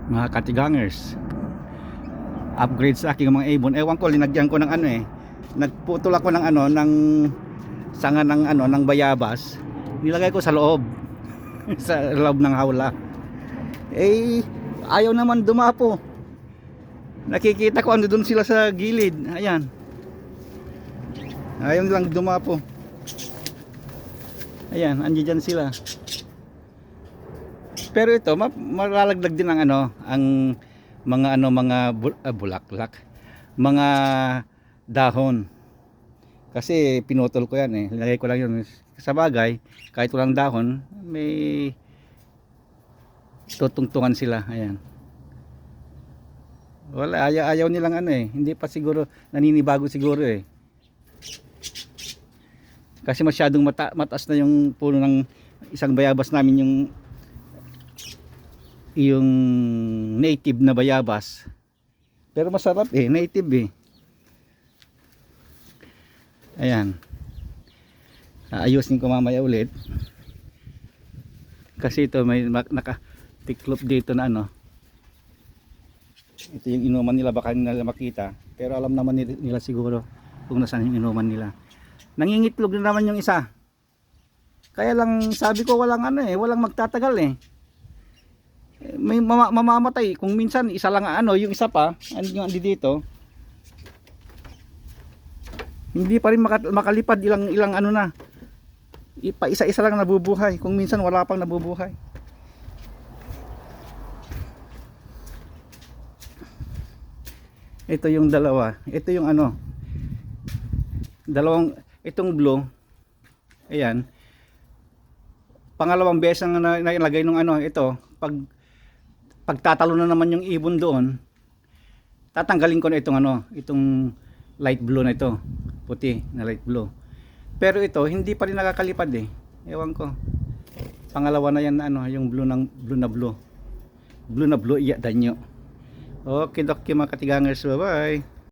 Mga katigangers, upgrade sa aking mga ibon. Ewan ko, linagyan ko ng ano eh, nagputol ako ng ano, ng sanga ng ano, ng bayabas, nilagay ko sa loob sa loob ng hawla. Eh ayaw naman dumapo. Nakikita ko ano doon sila sa gilid. Ayan, ayaw nilang dumapo. Ayan, andiyan sila. Pero ito malalagdag din ang ano, ang mga ano, mga bulaklak, mga dahon. Kasi pinutol ko yan eh. Nilagay ko lang yun. Sa bagay, kahit walang dahon, may tutungtungan sila. Ayan. Wala, ayaw nilang ano eh. Hindi pa siguro, naninibago siguro eh. Kasi masyadong mataas na yung puno ng isang bayabas namin, yung native na bayabas. Pero masarap eh, native eh. Ayan. Ayusin ko mamaya ulit. Kasi ito may nakatiklop dito na ano. Ito yung inuman nila, baka nila makita. Pero alam naman nila siguro kung nasaan yung inuman nila. Nangingitlog na naman yung isa. Kaya lang sabi ko walang ano eh, walang magtatagal eh. May mamamatay. Kung minsan isa lang ano, yung isa pa, yung andi dito. Hindi pa rin makalipad, ilang ano na. Isa-isa lang nabubuhay. Kung minsan wala pang nabubuhay. Ito yung dalawa. Ito yung ano. Itong blue. Ayan. Pangalawang beses ang nilagay nung ano, ito. Pagtatalo na naman yung ibon doon, tatanggalin ko na itong ano, itong light blue na ito. Puti na light blue. Pero ito, hindi pa rin nakakalipad eh. Ewan ko. Pangalawa na yan ano, yung blue na blue. Blue na blue, iya danyo. Okay, mga katigangers, bye bye.